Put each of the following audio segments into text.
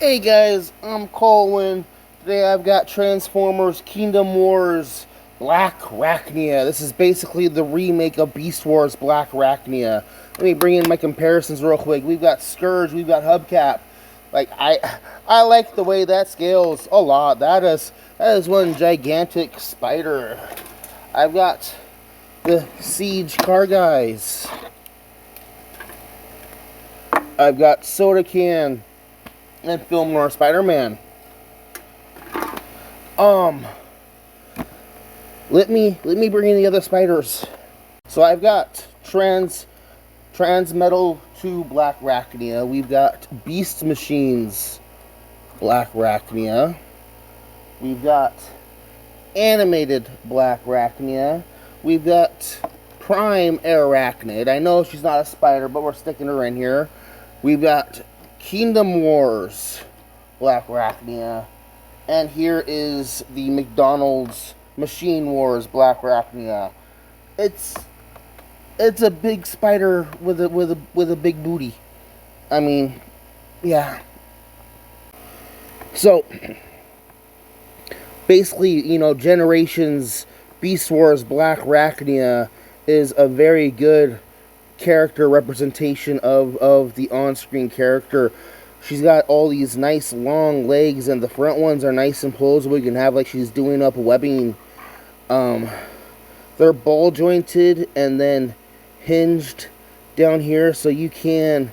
Hey guys, I'm Colwen. Today I've got Transformers Kingdom Wars Blackrachnia. This is basically the remake of Beast Wars Blackrachnia. Let me bring in my comparisons real quick. We've got Scourge, we've got Hubcap. Like I like the way that scales a lot. That is one gigantic spider. I've got the Siege car guys. I've got Soda Can and Fillmore Spider-Man. Let me bring in the other spiders. So I've got Transmetal 2 Blackrachnia. We've got Beast Machines Blackrachnia. We've got Animated Blackrachnia. We've got Prime Arachnid. I know she's not a spider, but we're sticking her in here. We've got Kingdom Wars Blackrachnia. And here is the McDonald's Machine Wars Blackrachnia. It's a big spider with a big booty. I mean, yeah. So basically, Generations Beast Wars Blackrachnia is a very good character representation of the on-screen character. She's got all these nice long legs, and the front ones are nice and posable. You can have like she's doing up webbing. They're ball jointed and then hinged down here, so you can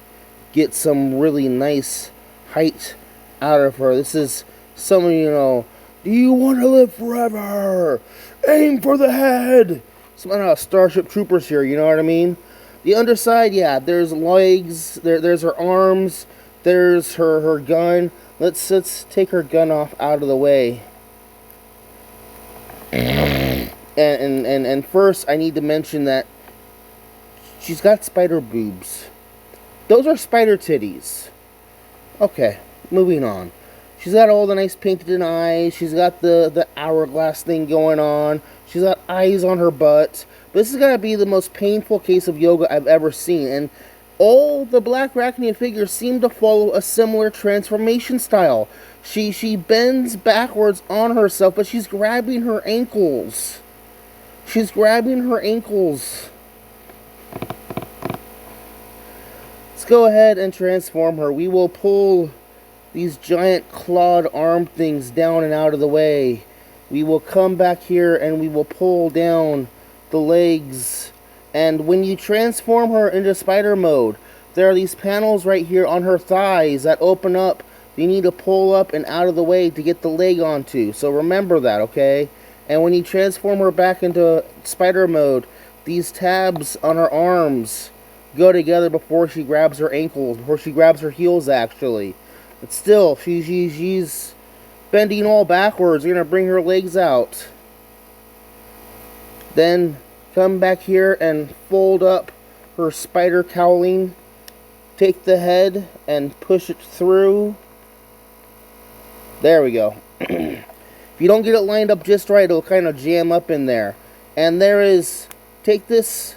get some really nice height out of her. This is someone, do you want to live forever? Aim for the head. Some kind of Starship Troopers here, you know what I mean? The underside, yeah, there's legs, there's her arms, there's her gun. Let's take her gun off out of the way. And first, I need to mention that she's got spider boobs. Those are spider titties. Okay, moving on. She's got all the nice painted in eyes. She's got the hourglass thing going on. She's got eyes on her butt. But this is going to be the most painful case of yoga I've ever seen. And all the Blackrachnia figures seem to follow a similar transformation style. She bends backwards on herself, but she's grabbing her ankles. She's grabbing her ankles. Let's go ahead and transform her. We will pull these giant clawed arm things down and out of the way. We will come back here and we will pull down the legs. And when you transform her into spider mode, there are these panels right here on her thighs that open up. You need to pull up and out of the way to get the leg onto. So remember that, okay? And when you transform her back into spider mode, these tabs on her arms go together before she grabs her ankles, before she grabs her heels, actually. But still, she's bending all backwards. You're going to bring her legs out. Then come back here and fold up her spider cowling. Take the head and push it through. There we go. If you don't get it lined up just right, it'll kind of jam up in there. And take this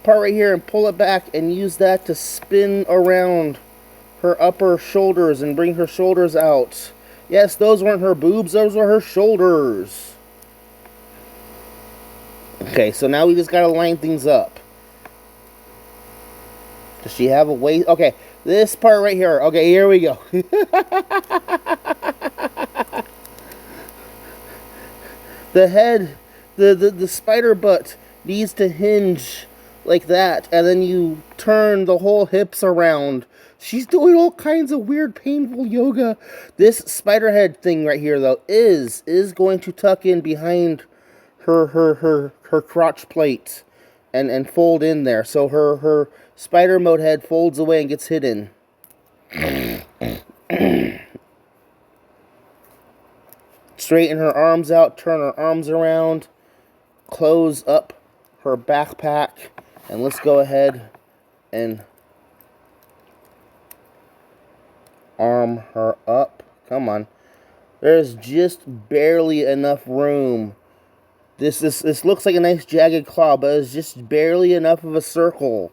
part right here and pull it back and use that to spin around her upper shoulders and bring her shoulders out. Yes, those weren't her boobs, those were her shoulders. Okay, so now we just gotta line things up. Does she have a waist? Okay, this part right here. Okay, here we go. The head, the spider butt needs to hinge like that, and then you turn the whole hips around. She's doing all kinds of weird, painful yoga. This spider head thing right here, though, is going to tuck in behind her crotch plate and fold in there. So her spider mode head folds away and gets hidden. Straighten her arms out, turn her arms around, close up her backpack, and let's go ahead and arm her up. Come on. There's just barely enough room. This looks like a nice jagged claw, but it's just barely enough of a circle.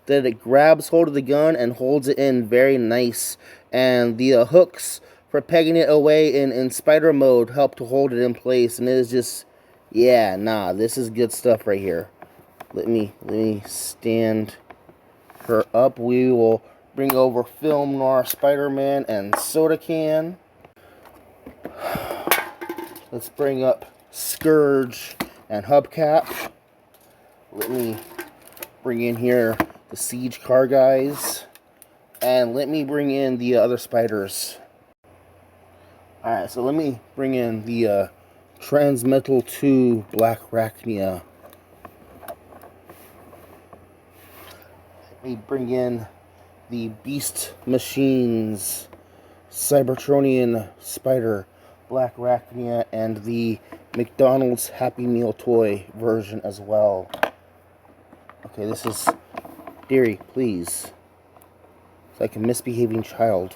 that it grabs hold of the gun and holds it in very nice. And the hooks for pegging it away in spider mode help to hold it in place. And it is just, yeah, nah, this is good stuff right here. Let me stand her up. We will bring over Film Noir Spider-Man and Soda Can. Let's bring up Scourge and Hubcap. Let me bring in here the Siege Car guys. And let me bring in the other spiders. Alright, so let me bring in the Transmetal 2 Blackrachnia. Let me bring in the Beast Machines Cybertronian Spider Blackrachnia and the McDonald's Happy Meal toy version as well. Okay, this is Deary, please. It's like a misbehaving child.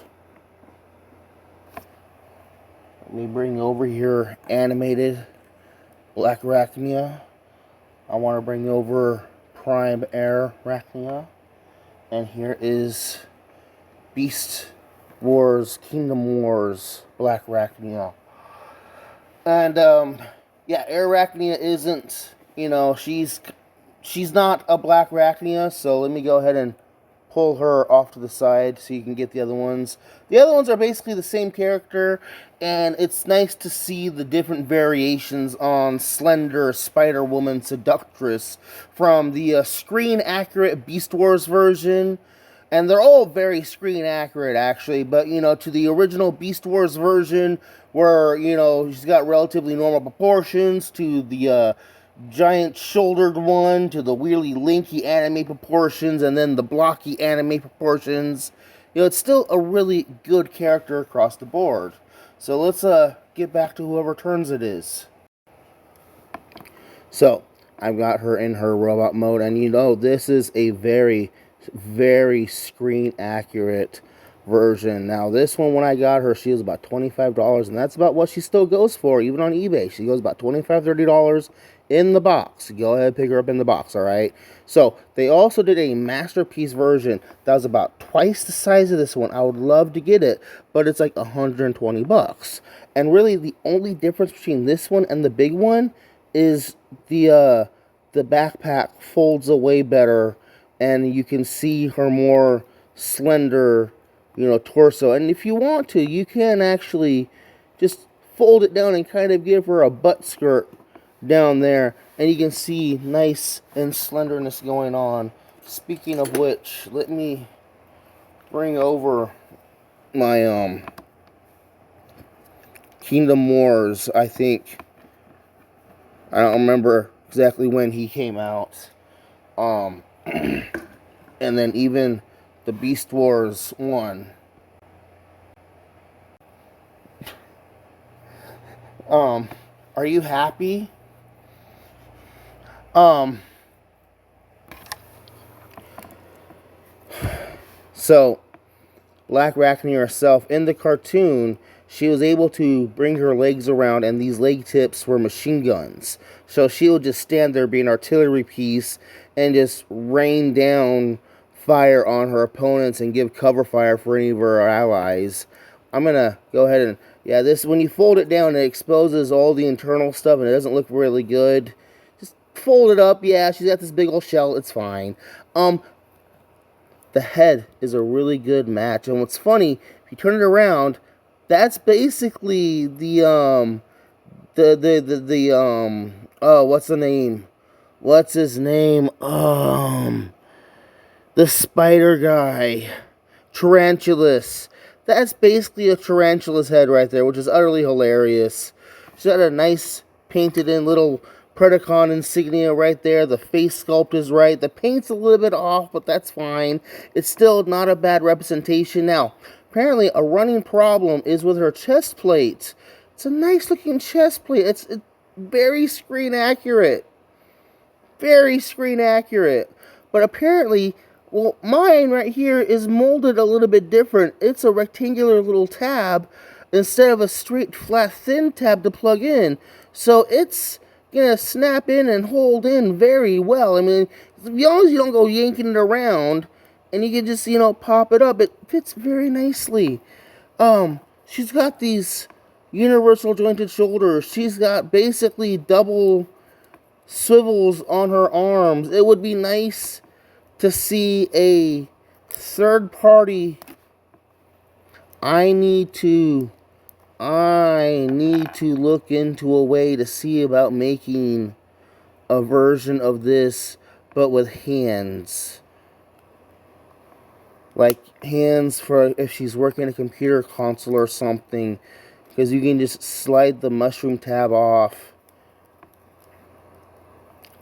Let me bring over here animated Blackrachnia. I want to bring over Prime Air Rachnia. And here is Beast Wars, Kingdom Wars Blackrachnia. And yeah, Airrachnia isn't, you know, she's not a Blackrachnia, so let me go ahead and pull her off to the side so you can get the other ones. The other ones are basically the same character, and it's nice to see the different variations on Slender Spider-Woman Seductress from the screen-accurate Beast Wars version. And they're all very screen accurate, actually. But, you know, to the original Beast Wars version, where, you know, she's got relatively normal proportions, to the giant-shouldered one, to the weirdly linky anime proportions, and then the blocky anime proportions. You know, it's still a really good character across the board. So let's get back to whoever turns it is. So, I've got her in her robot mode, and you know, this is a very screen accurate version. Now this one, when I got her, she was about $25, and that's about what she still goes for, even on eBay. She goes about $25-$30 in the box. Go ahead and pick her up in the box, alright? So they also did a masterpiece version that was about twice the size of this one. I would love to get it, but it's like $120. And really the only difference between this one and the big one is the backpack folds away better, and you can see her more slender, you know, torso. And if you want to, you can actually just fold it down and kind of give her a butt skirt down there. And you can see nice and slenderness going on. Speaking of which, let me bring over my Kingdom Wars. I think, I don't remember exactly when he came out. And then even the Beast Wars one. Are you happy? So, Blackrachnia herself, in the cartoon, she was able to bring her legs around, and these leg tips were machine guns. So she would just stand there, be an artillery piece, and just rain down fire on her opponents and give cover fire for any of her allies. I'm gonna go ahead and, yeah, this, when you fold it down, it exposes all the internal stuff, and it doesn't look really good. Just fold it up. Yeah, she's got this big old shell. It's fine. The head is a really good match, and what's funny, if you turn it around, that's basically the oh, what's the name? What's his name? The spider guy. Tarantulas. That's basically a tarantula's head right there, which is utterly hilarious. She's got a nice painted in little Predacon insignia right there. The face sculpt is right. The paint's a little bit off, but that's fine. It's still not a bad representation. Now, apparently a running problem is with her chest plate. It's a nice looking chest plate. It's very screen accurate. Very screen accurate. But apparently, well, mine right here is molded a little bit different. It's a rectangular little tab instead of a straight, flat, thin tab to plug in. So it's gonna snap in and hold in very well. I mean, As long as you don't go yanking it around, and you can just, pop it up, it fits very nicely. She's got these universal jointed shoulders. She's got basically double swivels on her arms. It would be nice to see a third party. I need to look into a way to see about making a version of this, but with hands. Like hands for if she's working a computer console or something, because you can just slide the mushroom tab off.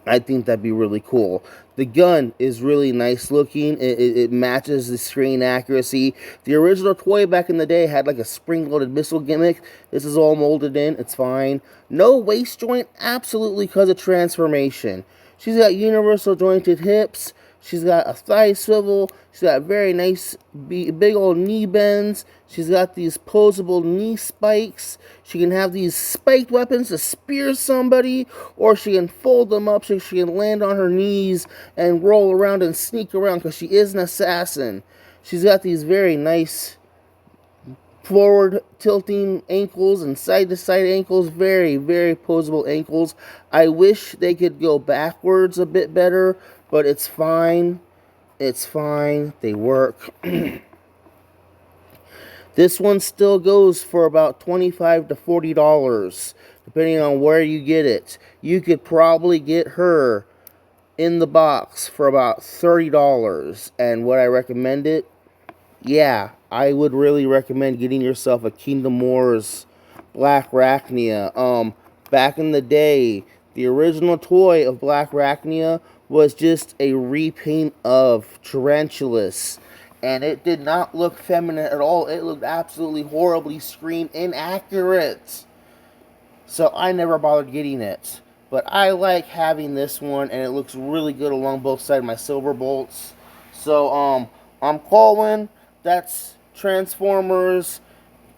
I think that'd be really cool. The gun is really nice looking. It matches the screen accuracy. The original toy back in the day had like a spring-loaded missile gimmick. This is all molded in. It's fine. No waist joint, absolutely, because of transformation. She's got universal jointed hips. She's got a thigh swivel. She's got very nice big old knee bends. She's got these posable knee spikes. She can have these spiked weapons to spear somebody, or she can fold them up so she can land on her knees and roll around and sneak around because she is an assassin. She's got these very nice forward tilting ankles and side to side ankles. Very, very posable ankles. I wish they could go backwards a bit better, but it's fine. It's fine. They work. This one still goes for about $25 to $40, depending on where you get it. You could probably get her in the box for about $30. And would I recommend it? Yeah, I would really recommend getting yourself a Kingdom Wars Blackrachnia. Back in the day, the original toy of Blackrachnia was just a repaint of Tarantulas, and it did not look feminine at all. It looked absolutely horribly screen inaccurate. So I never bothered getting it. But I like having this one, and it looks really good along both sides of my silver bolts. So I'm Colwen. That's Transformers,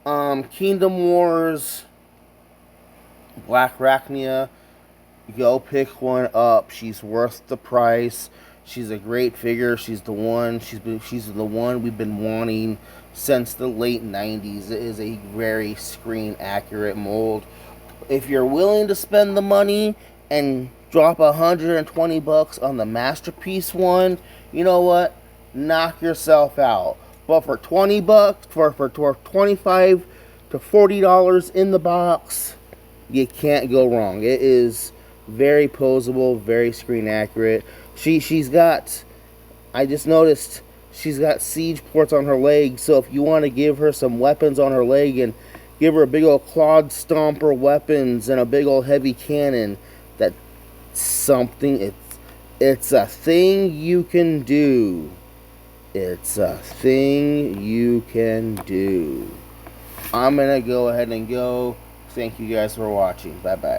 Kingdom Wars, Blackrachnia. Go pick one up. She's worth the price. She's a great figure. She's the one. She's the one we've been wanting since the late 90s. It is a very screen accurate mold. If you're willing to spend the money and drop $120 on the Masterpiece one, you know what? Knock yourself out. But for $20, for $25 to $40 in the box, you can't go wrong. It is very posable, very screen accurate. She's got, I just noticed, she's got siege ports on her leg, so if you want to give her some weapons on her leg and give her a big old Clod Stomper weapons and a big old heavy cannon, that's something, it's a thing you can do. It's a thing you can do. I'm gonna go ahead and go. Thank you guys for watching. Bye-bye.